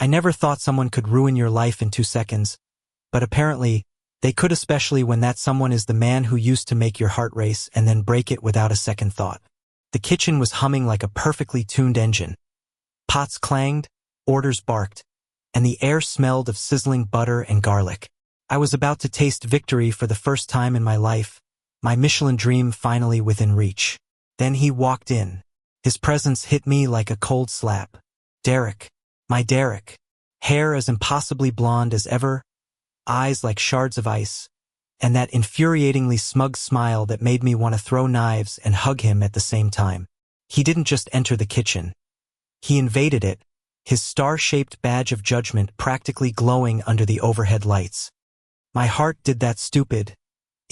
I never thought someone could ruin your life in 2 seconds, but apparently, they could, especially when that someone is the man who used to make your heart race and then break it without a second thought. The kitchen was humming like a perfectly tuned engine. Pots clanged, orders barked, and the air smelled of sizzling butter and garlic. I was about to taste victory for the first time in my life, my Michelin dream finally within reach. Then he walked in. His presence hit me like a cold slap. Derek. My Derek. Hair as impossibly blonde as ever, eyes like shards of ice, and that infuriatingly smug smile that made me want to throw knives and hug him at the same time. He didn't just enter the kitchen. He invaded it, his star-shaped badge of judgment practically glowing under the overhead lights. My heart did that stupid,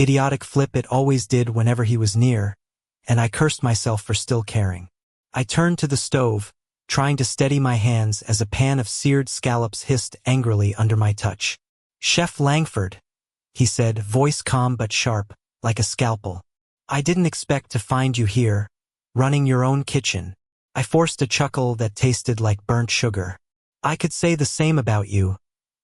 idiotic flip it always did whenever he was near, and I cursed myself for still caring. I turned to the stove, trying to steady my hands as a pan of seared scallops hissed angrily under my touch. "Chef Langford," he said, voice calm but sharp, like a scalpel. "I didn't expect to find you here, running your own kitchen." I forced a chuckle that tasted like burnt sugar. "I could say the same about you,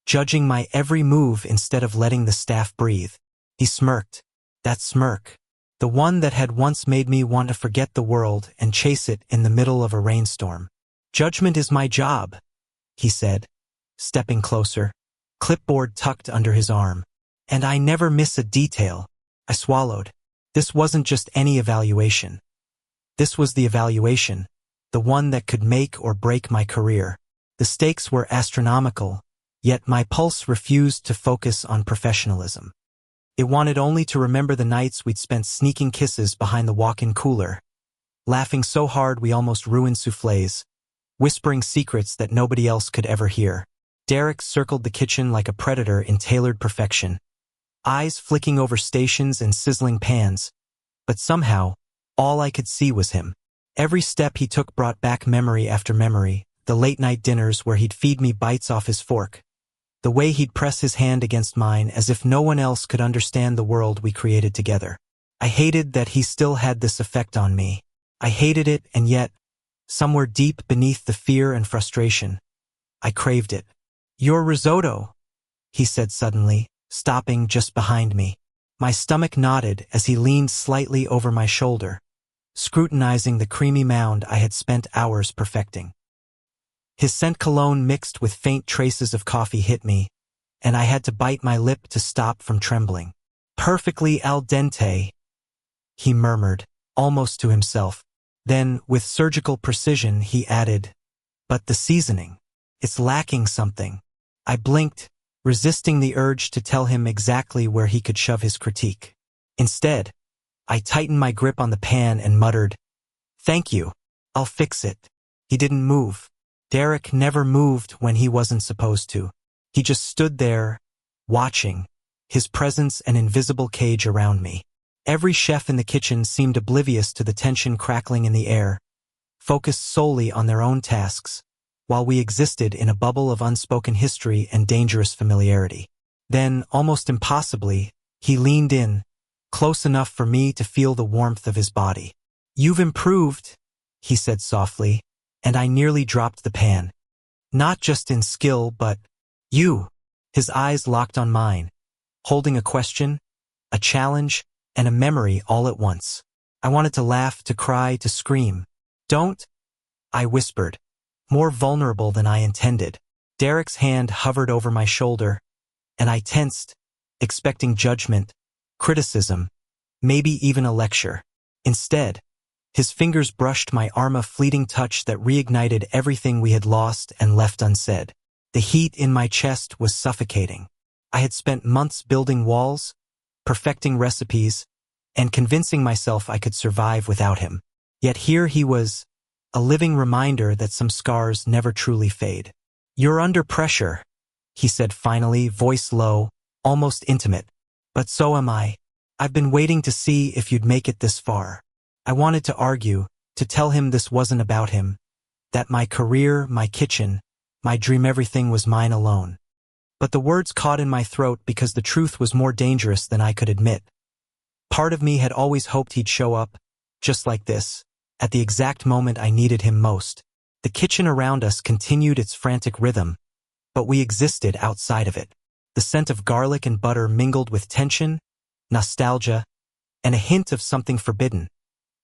judging my every move instead of letting the staff breathe." He smirked. That smirk. The one that had once made me want to forget the world and chase it in the middle of a rainstorm. "Judgment is my job," he said, stepping closer, clipboard tucked under his arm. "And I never miss a detail." I swallowed. This wasn't just any evaluation. This was the evaluation, the one that could make or break my career. The stakes were astronomical, yet my pulse refused to focus on professionalism. It wanted only to remember the nights we'd spent sneaking kisses behind the walk-in cooler, laughing so hard we almost ruined soufflés, whispering secrets that nobody else could ever hear. Derek circled the kitchen like a predator in tailored perfection, eyes flicking over stations and sizzling pans, but somehow, all I could see was him. Every step he took brought back memory after memory, the late-night dinners where he'd feed me bites off his fork, the way he'd press his hand against mine as if no one else could understand the world we created together. I hated that he still had this effect on me. I hated it, and yet, somewhere deep beneath the fear and frustration, I craved it. "Your risotto," he said suddenly, stopping just behind me. My stomach nodded as he leaned slightly over my shoulder, scrutinizing the creamy mound I had spent hours perfecting. His scent cologne mixed with faint traces of coffee hit me, and I had to bite my lip to stop from trembling. "Perfectly al dente," he murmured, almost to himself. Then, with surgical precision, he added, "But the seasoning, it's lacking something." I blinked, resisting the urge to tell him exactly where he could shove his critique. Instead, I tightened my grip on the pan and muttered, "Thank you, I'll fix it." He didn't move. Derek never moved when he wasn't supposed to. He just stood there, watching, his presence an invisible cage around me. Every chef in the kitchen seemed oblivious to the tension crackling in the air, focused solely on their own tasks, while we existed in a bubble of unspoken history and dangerous familiarity. Then, almost impossibly, he leaned in, close enough for me to feel the warmth of his body. "You've improved," he said softly, and I nearly dropped the pan. "Not just in skill, but you." His eyes locked on mine, holding a question, a challenge, and a memory all at once. I wanted to laugh, to cry, to scream. "Don't," I whispered, more vulnerable than I intended. Derek's hand hovered over my shoulder, and I tensed, expecting judgment, criticism, maybe even a lecture. Instead, his fingers brushed my arm, a fleeting touch that reignited everything we had lost and left unsaid. The heat in my chest was suffocating. I had spent months building walls, perfecting recipes, and convincing myself I could survive without him. Yet here he was, a living reminder that some scars never truly fade. "You're under pressure," he said finally, voice low, almost intimate. "But so am I. I've been waiting to see if you'd make it this far." I wanted to argue, to tell him this wasn't about him, that my career, my kitchen, my dream, everything was mine alone. But the words caught in my throat because the truth was more dangerous than I could admit. Part of me had always hoped he'd show up, just like this, at the exact moment I needed him most. The kitchen around us continued its frantic rhythm, but we existed outside of it. The scent of garlic and butter mingled with tension, nostalgia, and a hint of something forbidden,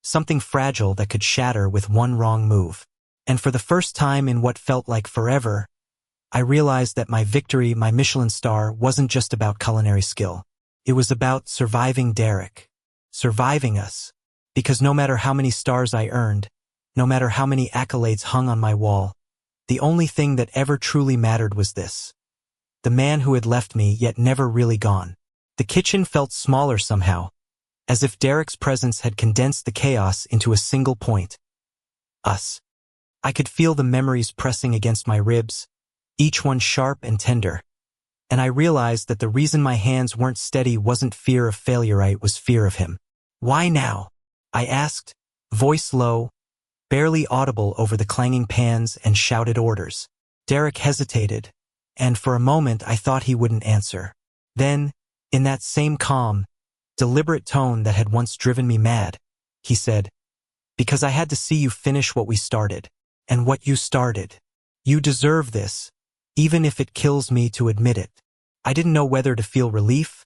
something fragile that could shatter with one wrong move. And for the first time in what felt like forever, I realized that my victory, my Michelin star, wasn't just about culinary skill. It was about surviving Derek. Surviving us. Because no matter how many stars I earned, no matter how many accolades hung on my wall, the only thing that ever truly mattered was this. The man who had left me yet never really gone. The kitchen felt smaller somehow, as if Derek's presence had condensed the chaos into a single point. Us. I could feel the memories pressing against my ribs, each one sharp and tender. And I realized that the reason my hands weren't steady wasn't fear of failure, it was fear of him. Why now? I asked, voice low, barely audible over the clanging pans and shouted orders. Derek hesitated, and for a moment I thought he wouldn't answer. Then, in that same calm, deliberate tone that had once driven me mad, he said, "Because I had to see you finish what we started. And what you started. You deserve this, even if it kills me to admit it." I didn't know whether to feel relief,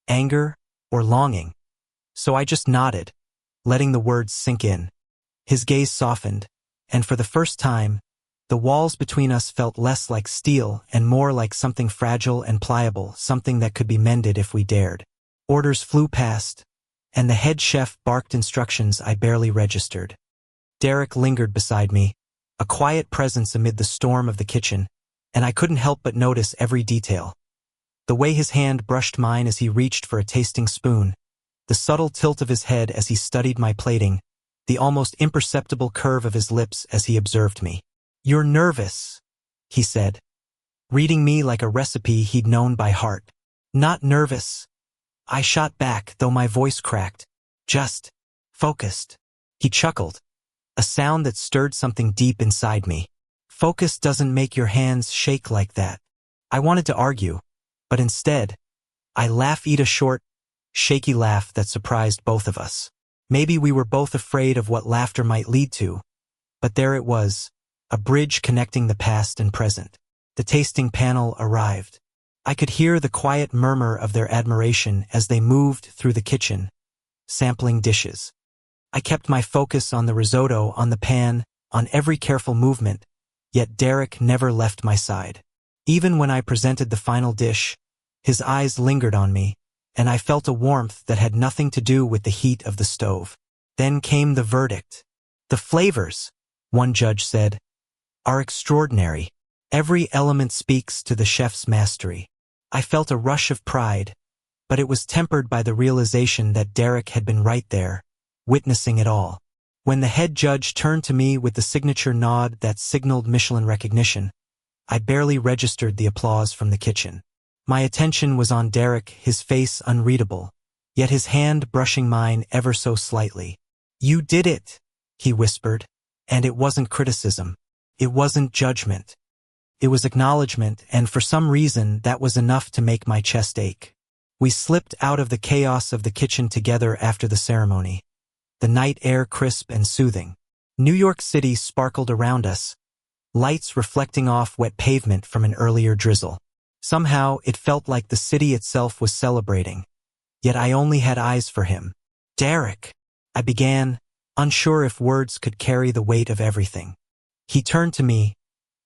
anger, or longing, so I just nodded, letting the words sink in. His gaze softened, and for the first time, the walls between us felt less like steel and more like something fragile and pliable, something that could be mended if we dared. Orders flew past, and the head chef barked instructions I barely registered. Derek lingered beside me, a quiet presence amid the storm of the kitchen, and I couldn't help but notice every detail. The way his hand brushed mine as he reached for a tasting spoon, the subtle tilt of his head as he studied my plating, the almost imperceptible curve of his lips as he observed me. "You're nervous," he said, reading me like a recipe he'd known by heart. "Not nervous," I shot back, though my voice cracked. "Just focused." He chuckled, a sound that stirred something deep inside me. "Focus doesn't make your hands shake like that." I wanted to argue, but instead, I laughed, a short, shaky laugh that surprised both of us. Maybe we were both afraid of what laughter might lead to, but there it was, a bridge connecting the past and present. The tasting panel arrived. I could hear the quiet murmur of their admiration as they moved through the kitchen, sampling dishes. I kept my focus on the risotto, on the pan, on every careful movement, yet Derek never left my side. Even when I presented the final dish, his eyes lingered on me, and I felt a warmth that had nothing to do with the heat of the stove. Then came the verdict. "The flavors," one judge said, "are extraordinary. Every element speaks to the chef's mastery." I felt a rush of pride, but it was tempered by the realization that Derek had been right there, witnessing it all. When the head judge turned to me with the signature nod that signaled Michelin recognition, I barely registered the applause from the kitchen. My attention was on Derek, his face unreadable, yet his hand brushing mine ever so slightly. "You did it," he whispered, and it wasn't criticism. It wasn't judgment. It was acknowledgement, and for some reason that was enough to make my chest ache. We slipped out of the chaos of the kitchen together after the ceremony, the night air crisp and soothing. New York City sparkled around us, lights reflecting off wet pavement from an earlier drizzle. Somehow, it felt like the city itself was celebrating, yet I only had eyes for him. "Derek," I began, unsure if words could carry the weight of everything. He turned to me,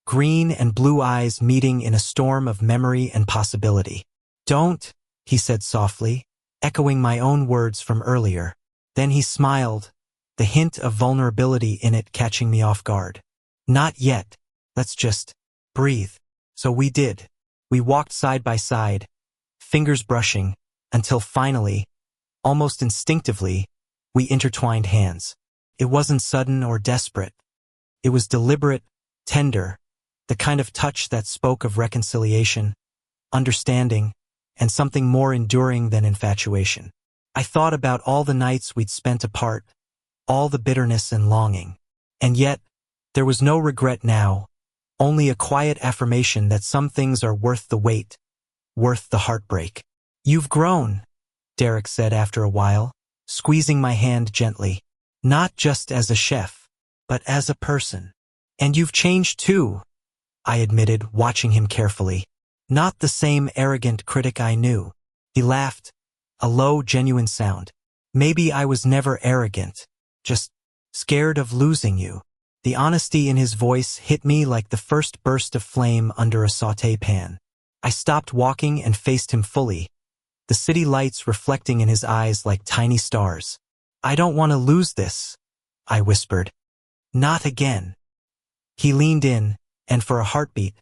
green and blue eyes meeting in a storm of memory and possibility. "Don't," he said softly, echoing my own words from earlier. Then he smiled, the hint of vulnerability in it catching me off guard. "Not yet. Let's just breathe." So we did. We walked side by side, fingers brushing, until finally, almost instinctively, we intertwined hands. It wasn't sudden or desperate. It was deliberate, tender, the kind of touch that spoke of reconciliation, understanding, and something more enduring than infatuation. I thought about all the nights we'd spent apart, all the bitterness and longing. And yet, there was no regret now, only a quiet affirmation that some things are worth the wait, worth the heartbreak. "You've grown," Derek said after a while, squeezing my hand gently. "Not just as a chef, but as a person. And you've changed too." I admitted, watching him carefully. Not the same arrogant critic I knew. He laughed, a low, genuine sound. Maybe I was never arrogant, just scared of losing you. The honesty in his voice hit me like the first burst of flame under a sauté pan. I stopped walking and faced him fully, the city lights reflecting in his eyes like tiny stars. I don't want to lose this, I whispered. Not again. He leaned in, and for a heartbeat,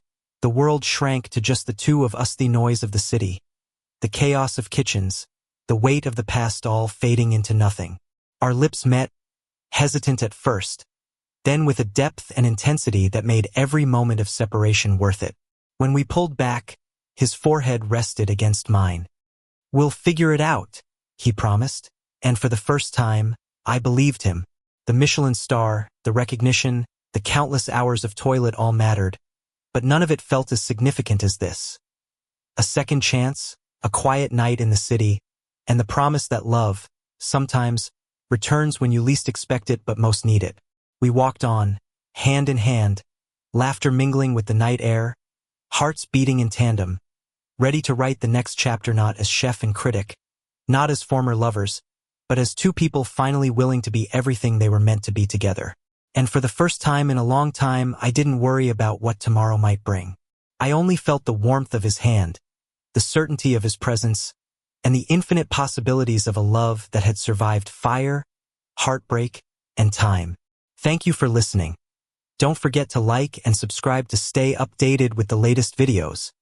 the world shrank to just the two of us, the noise of the city, the chaos of kitchens, the weight of the past all fading into nothing. Our lips met, hesitant at first, then with a depth and intensity that made every moment of separation worth it. When we pulled back, his forehead rested against mine. We'll figure it out, he promised, and for the first time, I believed him. The Michelin star, the recognition, the countless hours of toilet all mattered, but none of it felt as significant as this. A second chance, a quiet night in the city, and the promise that love, sometimes, returns when you least expect it but most need it. We walked on, hand in hand, laughter mingling with the night air, hearts beating in tandem, ready to write the next chapter not as chef and critic, not as former lovers, but as two people finally willing to be everything they were meant to be together. And for the first time in a long time, I didn't worry about what tomorrow might bring. I only felt the warmth of his hand, the certainty of his presence, and the infinite possibilities of a love that had survived fire, heartbreak, and time. Thank you for listening. Don't forget to like and subscribe to stay updated with the latest videos.